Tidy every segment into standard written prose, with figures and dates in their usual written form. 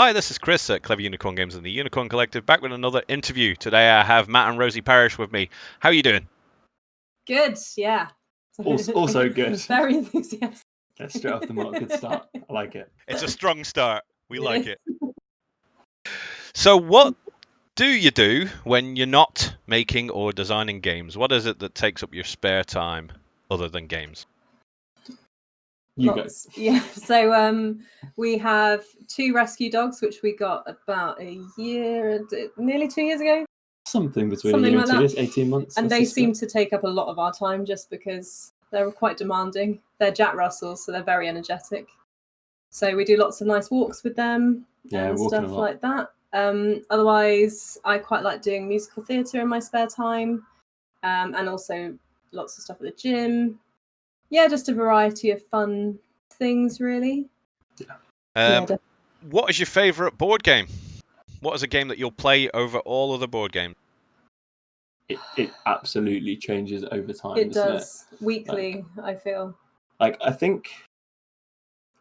Hi, this is Chris at Clever Unicorn Games and the Unicorn Collective, back with another interview. Today I have Matt and Rosie Parrish with me. How are you doing? Good, yeah. Also good. Very enthusiastic. Yeah, straight off the mark, good start. I like it. It's a strong start. We like it. So what do you do when you're not making or designing games? What is it that takes up your spare time other than games? You guys. Yeah, so we have 2 rescue dogs, which we got about nearly 2 years ago. Something between Something like 2 that. years, 18 months. And they seem to take up a lot of our time just because they're quite demanding. They're Jack Russells, so they're very energetic. So we do lots of nice walks with them and stuff like that. Otherwise, I quite like doing musical theatre in my spare time, and also lots of stuff at the gym. Yeah, just a variety of fun things, really. What is your favourite board game? What is a game that you'll play over all other board games? It absolutely changes over time. It does. Weekly, I feel. Like, I think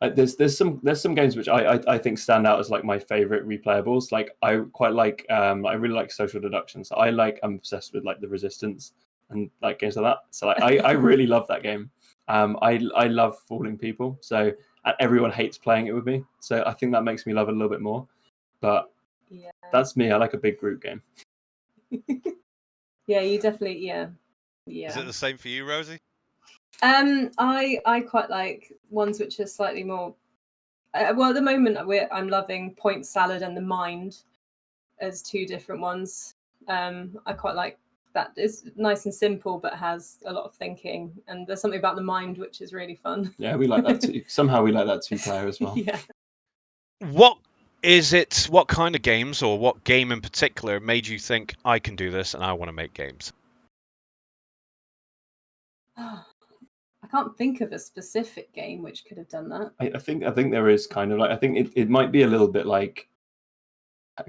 there's some games which I think stand out as like my favorite replayables. Like I quite like I really like Social Deduction. So I'm obsessed with like the Resistance and like games like that. So like I really love that game. I love Falling People. So everyone hates playing it with me. So I think that makes me love it a little bit more. But yeah, that's me. I like a big group game. Yeah, you definitely yeah. Is it the same for you, Rosie? I quite like ones which are slightly more. Well, at the moment I'm loving Point Salad and The Mind as 2 different ones. I quite like that. It's nice and simple, but has a lot of thinking. And there's something about The Mind which is really fun. Yeah, we like that too. Somehow we like that 2-player as well. Yeah. What is it? What kind of games, or what game in particular, made you think I can do this and I want to make games? I can't think of a specific game which could have done that. I think there is kind of like, I think it might be a little bit like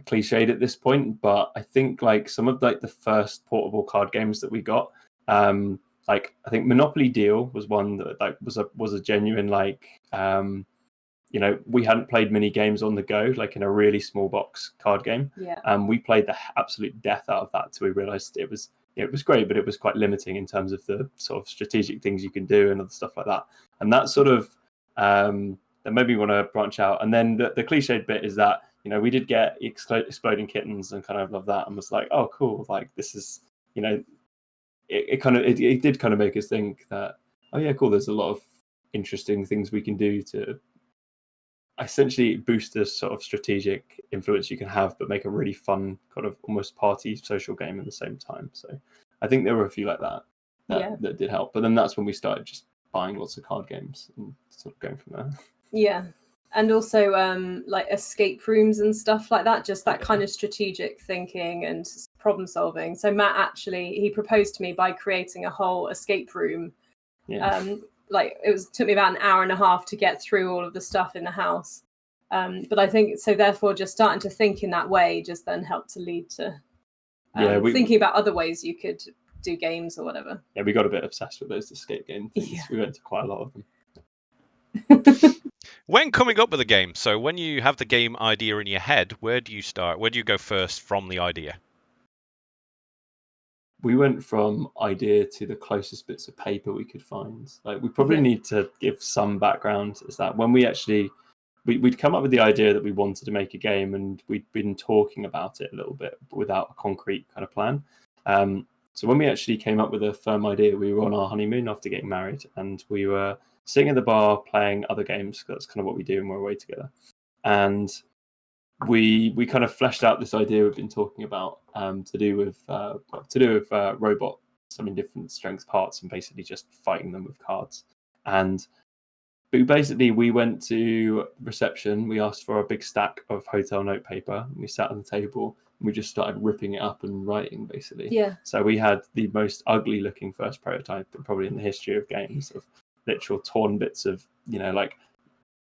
cliched at this point, but I think like some of like the first portable card games that we got, like I think Monopoly Deal was one that like was a genuine like we hadn't played many games on the go, like in a really small box card game. Yeah. We played the absolute death out of that till we realized it was great, but it was quite limiting in terms of the sort of strategic things you can do and other stuff like that. And that sort of that made me want to branch out. And then the cliched bit is that we did get Exploding Kittens and kind of love that and was like, oh cool, like this is it did kind of make us think that, oh yeah, cool, there's a lot of interesting things we can do to essentially boost the sort of strategic influence you can have, but make a really fun kind of almost party social game at the same time. So I think there were a few like that did help. But then that's when we started just buying lots of card games and sort of going from there. Yeah. And also like escape rooms and stuff like that, just that kind of strategic thinking and problem solving. So Matt actually, he proposed to me by creating a whole escape room. Yeah. Like took me about an hour and a half to get through all of the stuff in the house. But I think so therefore just starting to think in that way just then helped to lead to thinking about other ways you could do games or whatever. Yeah, we got a bit obsessed with those escape game things. Yeah. We went to quite a lot of them. When coming up with a game, so when you have the game idea in your head, where do you start? Where do you go first from the idea? We went from idea to the closest bits of paper we could find. Like we probably need to give some background. Is that when we actually we'd come up with the idea that we wanted to make a game, and we'd been talking about it a little bit but without a concrete kind of plan. So when we actually came up with a firm idea, we were on our honeymoon after getting married, and we were sitting at the bar playing other games. That's kind of what we do when we're away together. And we kind of fleshed out this idea we've been talking about to do with robots, some different strength parts, and basically just fighting them with cards. And we went to reception. We asked for a big stack of hotel notepaper, and we sat on the table and we just started ripping it up and writing, basically. Yeah. So we had the most ugly looking first prototype probably in the history of games, of literal torn bits of like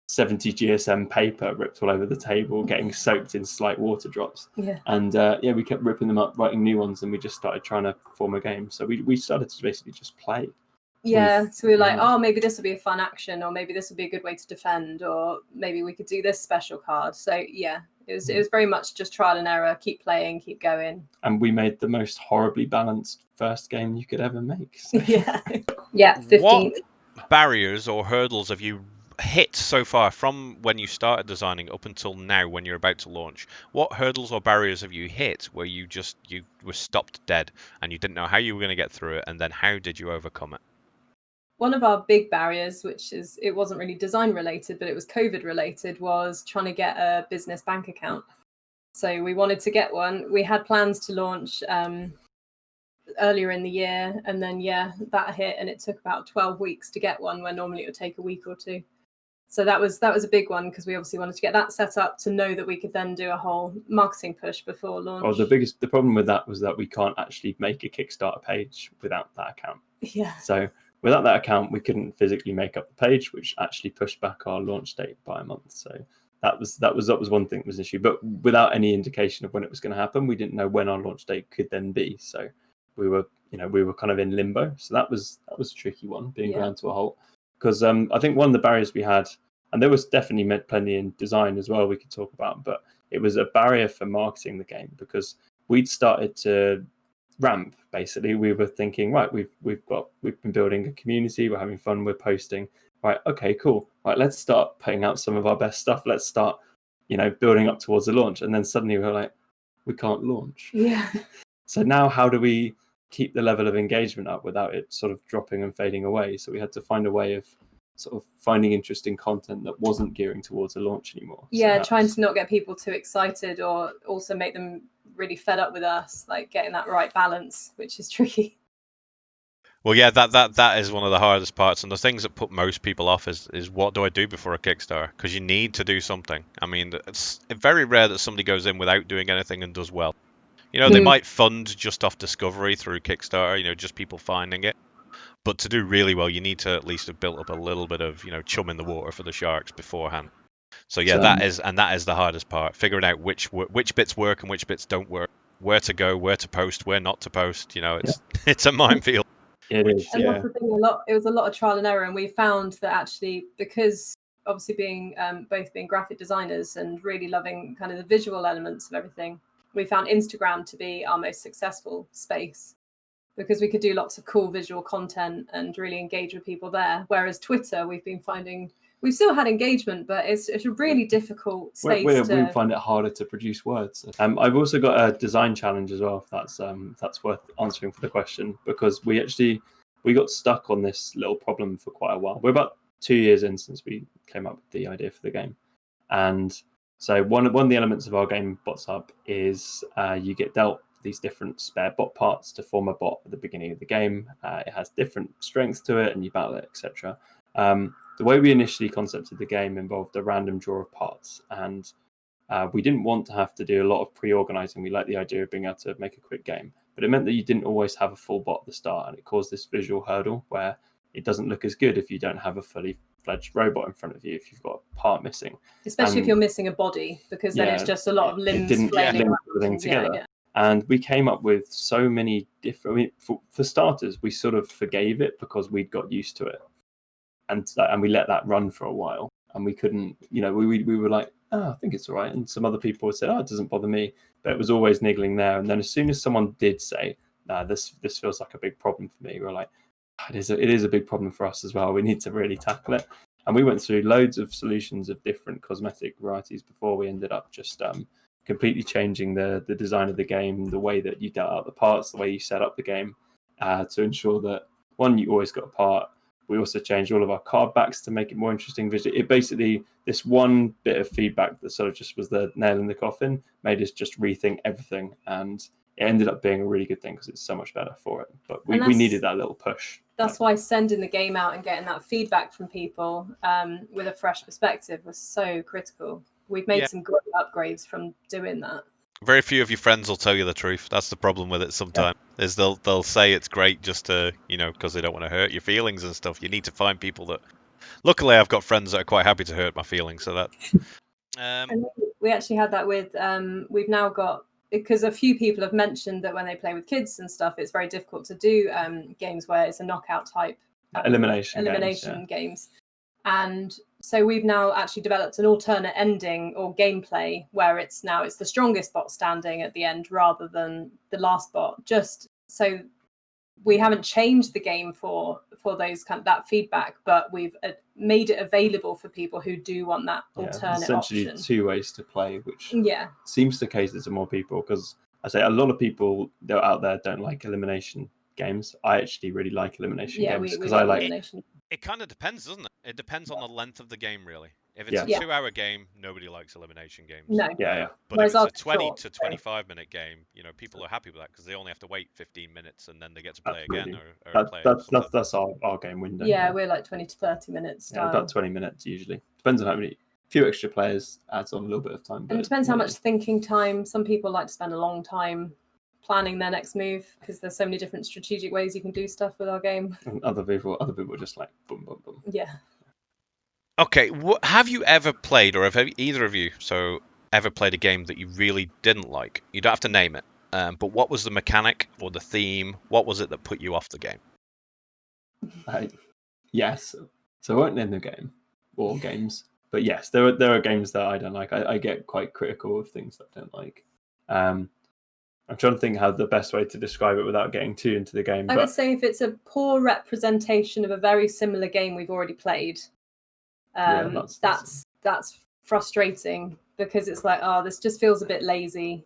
70 GSM paper ripped all over the table, getting soaked in slight water drops. Yeah. And we kept ripping them up, writing new ones, and we just started trying to form a game. So we started to basically just play. Yeah, so we were like, oh, maybe this will be a fun action, or maybe this will be a good way to defend, or maybe we could do this special card. So yeah, It was very much just trial and error, keep playing, keep going. And we made the most horribly balanced first game you could ever make. So. Yeah, 15. What barriers or hurdles have you hit so far from when you started designing up until now when you're about to launch? What hurdles or barriers have you hit where you were stopped dead and you didn't know how you were going to get through it, and then how did you overcome it? One of our big barriers, it wasn't really design related, but it was COVID related, was trying to get a business bank account. So we wanted to get one. We had plans to launch earlier in the year, and then that hit, and it took about 12 weeks to get one, where normally it would take a week or two. So that was a big one, because we obviously wanted to get that set up to know that we could then do a whole marketing push before launch. Well, the problem with that was that we can't actually make a Kickstarter page without that account. Yeah. So without that account, we couldn't physically make up the page, which actually pushed back our launch date by a month. So that was one thing that was an issue. But without any indication of when it was going to happen, we didn't know when our launch date could then be. So we were kind of in limbo. So that was a tricky one, being ground to a halt. Because I think one of the barriers we had, and there was definitely plenty in design as well we could talk about, but it was a barrier for marketing the game, because we'd started to ramp. Basically, we were thinking, right, we've been building a community, we're having fun, we're posting, right, okay, cool, right, let's start putting out some of our best stuff, let's start building up towards the launch. And then suddenly we're like, we can't launch. So now how do we keep the level of engagement up without it sort of dropping and fading away? So we had to find a way of sort of finding interesting content that wasn't gearing towards a launch anymore. Trying to not get people too excited, or also make them really fed up with us, like getting that right balance, which is tricky. Well, yeah, that is one of the hardest parts, and the things that put most people off is what do I do before a Kickstarter? Because you need to do something. I mean, it's very rare that somebody goes in without doing anything and does well. They might fund just off discovery through Kickstarter, just people finding it. But to do really well, you need to at least have built up a little bit of, chum in the water for the sharks beforehand. So yeah, that is the hardest part, figuring out which bits work and which bits don't work, where to go, where to post, where not to post. It's a minefield. It is. And that's the thing, it was a lot of trial and error, and we found that actually, because obviously being both being graphic designers and really loving kind of the visual elements of everything, we found Instagram to be our most successful space, because we could do lots of cool visual content and really engage with people there. Whereas Twitter, we've been finding we've still had engagement, but it's a really difficult space. We find it harder to produce words. I've also got a design challenge as well, if that's worth answering for the question, because we got stuck on this little problem for quite a while. We're about 2 years in since we came up with the idea for the game, and so one of the elements of our game Bots Up is you get dealt these different spare bot parts to form a bot at the beginning of the game. It has different strengths to it, and you battle it, etc. The way we initially concepted the game involved a random draw of parts, and we didn't want to have to do a lot of pre-organizing. We liked the idea of being able to make a quick game, but it meant that you didn't always have a full bot at the start, and it caused this visual hurdle where it doesn't look as good if you don't have a fully fledged robot in front of you, if you've got a part missing. Especially if you're missing a body, because then it's just a lot of limbs flailing everything together. Yeah. And we came up with so many different. For starters, we sort of forgave it because we'd got used to it, and we let that run for a while. And we couldn't, we were like, oh, I think it's all right. And some other people would say, oh, it doesn't bother me, but it was always niggling there. And then as soon as someone did say, nah, this feels like a big problem for me, we're like, it is a big problem for us as well. We need to really tackle it. And we went through loads of solutions of different cosmetic varieties before we ended up just completely changing the design of the game, the way that you dealt out the parts, the way you set up the game, to ensure that, one, you always got a part. We also changed all of our card backs to make it more interesting visually. It basically, this one bit of feedback that sort of just was the nail in the coffin made us just rethink everything, and it ended up being a really good thing because it's so much better for it. But we needed that little push. That's why sending the game out and getting that feedback from people with a fresh perspective was so critical. We've made some great upgrades from doing that. Very few of your friends will tell you the truth. That's the problem with it sometimes. Yeah. Is they'll say it's great just to, because they don't want to hurt your feelings and stuff. You need to find people that... Luckily, I've got friends that are quite happy to hurt my feelings, so that... And we actually had that with... we've now got... Because a few people have mentioned that when they play with kids and stuff, it's very difficult to do games where it's a knockout type... Elimination games. And So we've now actually developed an alternate ending or gameplay where it's the strongest bot standing at the end rather than the last bot. Just so we haven't changed the game for those that feedback, but we've made it available for people who do want that alternate essentially option. 2 ways to play, which seems to cater to more people, because I say a lot of people that are out there don't like elimination games. I actually really like elimination games because I like elimination. It kind of depends, doesn't it? It depends on the length of the game, really. If it's a 2-hour game, nobody likes elimination games. No. But if it's a 20 to 25-minute game, people are happy with that because they only have to wait 15 minutes and then they get to play again or play that's our game window. Yeah, we're like 20 to 30 minutes. About 20 minutes usually. Depends on how many. Few extra players adds on a little bit of time. And it depends how much thinking time. Some people like to spend a long time planning their next move because there's so many different strategic ways you can do stuff with our game. And other people are just like boom, boom, boom. Yeah. Okay, have you ever played, or have either of you ever played a game that you really didn't like? You don't have to name it, but what was the mechanic or the theme? What was it that put you off the game? Yes. So I won't name the game or games, but yes, there are games that I don't like. I get quite critical of things that I don't like. I'm trying to think how the best way to describe it without getting too into the game. I would say if it's a poor representation of a very similar game we've already played, that's frustrating because it's like, this just feels a bit lazy.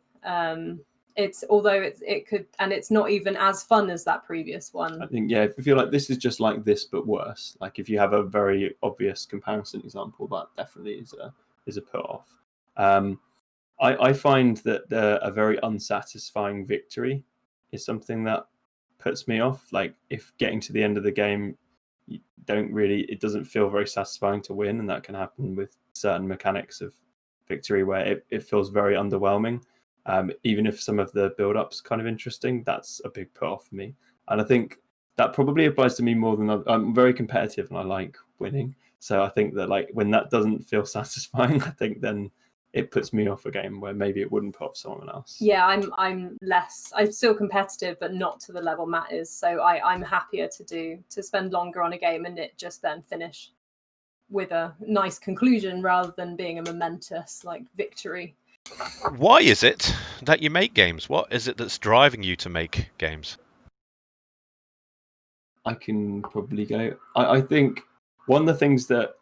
It could, and it's not even as fun as that previous one. I think if you feel like this is just like this but worse, like if you have a very obvious comparison example, that definitely is a put off. I find that a very unsatisfying victory is something that puts me off. Like if getting to the end of the game, it doesn't feel very satisfying to win, and that can happen with certain mechanics of victory where it feels very underwhelming. Even if some of the build-up's kind of interesting, that's a big put off for me. And I think that probably applies to me more than I'm very competitive and I like winning. So I think that like when that doesn't feel satisfying, I think then it puts me off a game where maybe it wouldn't put off someone else. Yeah, I'm still competitive, but not to the level Matt is. So I'm happier to spend longer on a game and it just then finish with a nice conclusion rather than being a momentous like victory. Why is it that you make games? What is it that's driving you to make games? I can probably go. I think one of the things that's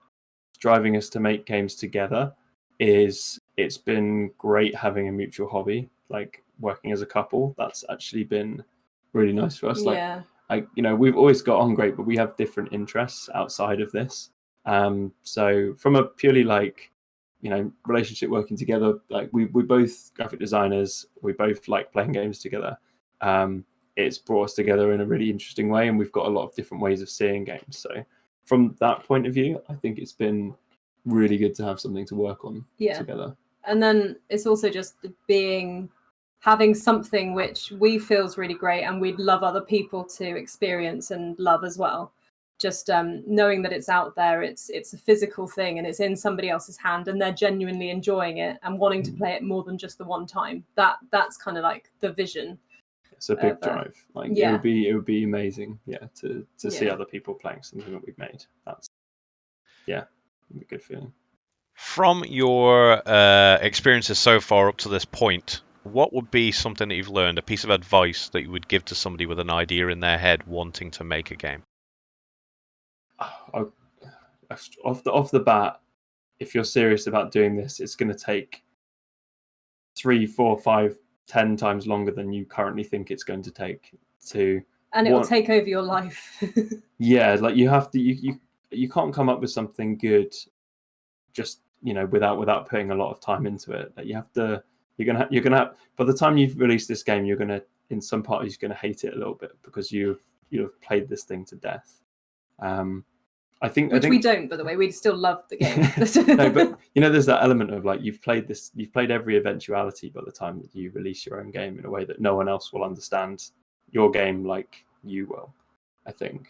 driving us to make games together is it's been great having a mutual hobby, like working as a couple. That's actually been really nice for us. Yeah. We've always got on great, but we have different interests outside of this. So from a purely relationship working together, like we're both graphic designers, we both like playing games together. It's brought us together in a really interesting way, and we've got a lot of different ways of seeing games. So from that point of view, I think it's been really good to have something to work on together. And then it's also just having something which we feels really great and we'd love other people to experience and love as well. Just knowing that it's out there, it's a physical thing and it's in somebody else's hand and they're genuinely enjoying it and wanting to play it more than just the one time. That's kind of like the vision. It's a big drive. It would be amazing, to see other people playing something that we've made. That's a good feeling. From your experiences so far up to this point, what would be something that you've learned, a piece of advice that you would give to somebody with an idea in their head wanting to make a game? Off the bat, if you're serious about doing this, it's going to take 3, 4, 5, 10 times longer than you currently think it's going to take to. And it will take over your life. Like you have to, you can't come up with something good just without putting a lot of time into it. Like you have to, you're gonna by the time you've released this game, you're gonna in some parts you're gonna hate it a little bit because you've played this thing to death. I think we don't, by the way. We still love the game. No, but there's that element of like you've played every eventuality by the time that you release your own game in a way that no one else will understand your game like you will. I think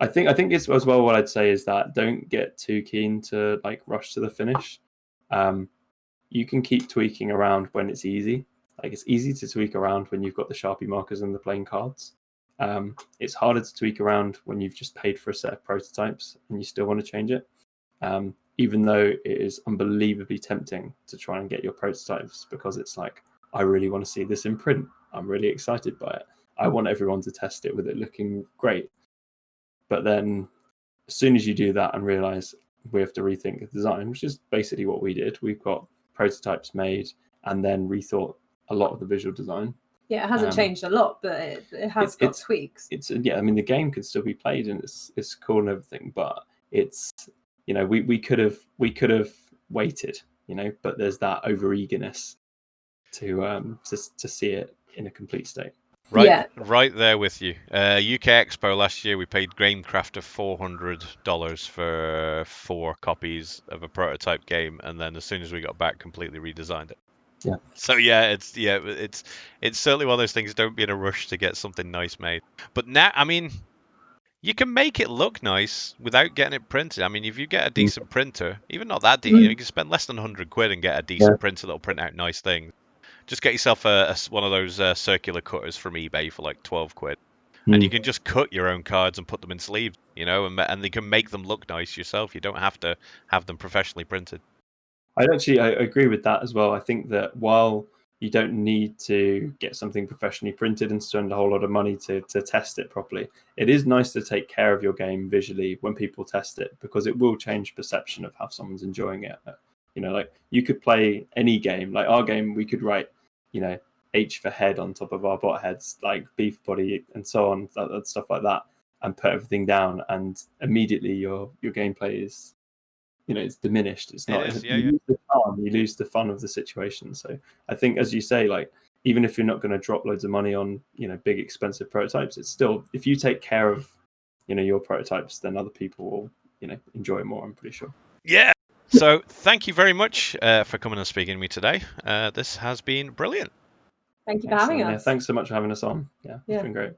it's as well what I'd say is that don't get too keen to like rush to the finish. You can keep tweaking around when it's easy. Like it's easy to tweak around when you've got the Sharpie markers and the playing cards. It's harder to tweak around when you've just paid for a set of prototypes and you still want to change it. even though it is unbelievably tempting to try and get your prototypes, because it's like, I really want to see this in print. I'm really excited by it. I want everyone to test it with it looking great. But then as soon as you do that and realize we have to rethink the design, which is basically what we did, we've got prototypes made and then rethought a lot of the visual design. Yeah, it hasn't changed a lot, but it has got tweaks. I mean, the game can still be played and it's cool and everything, but it's, we could have waited, but there's that over eagerness to see it in a complete state. Right there with you. UK Expo last year, we paid Gamecraft $400 for 4 copies of a prototype game, and then as soon as we got back, completely redesigned it. Yeah. So it's certainly one of those things. Don't be in a rush to get something nice made. But now, I mean, you can make it look nice without getting it printed. I mean, if you get a decent printer, even not that decent, you can spend less than £100 and get a decent printer that'll print out nice things. Just get yourself one of those circular cutters from eBay for like £12, and you can just cut your own cards and put them in sleeves, and you can make them look nice yourself. You don't have to have them professionally printed. I agree with that as well. I think that while you don't need to get something professionally printed and spend a whole lot of money to test it properly, it is nice to take care of your game visually when people test it, because it will change perception of how someone's enjoying it. Like you could play any game, like our game, we could write, H for head on top of our bot heads, like beef body and so on, stuff like that, and put everything down, and immediately your gameplay is, it's diminished. It's not. You lose the fun of the situation. So I think, as you say, like even if you're not going to drop loads of money on, big expensive prototypes, it's still, if you take care of, your prototypes, then other people will, enjoy it more. I'm pretty sure. Yeah. So thank you very much for coming and speaking to me today. This has been brilliant. Thank you for having us. Yeah, thanks so much for having us on. Yeah, it's been great.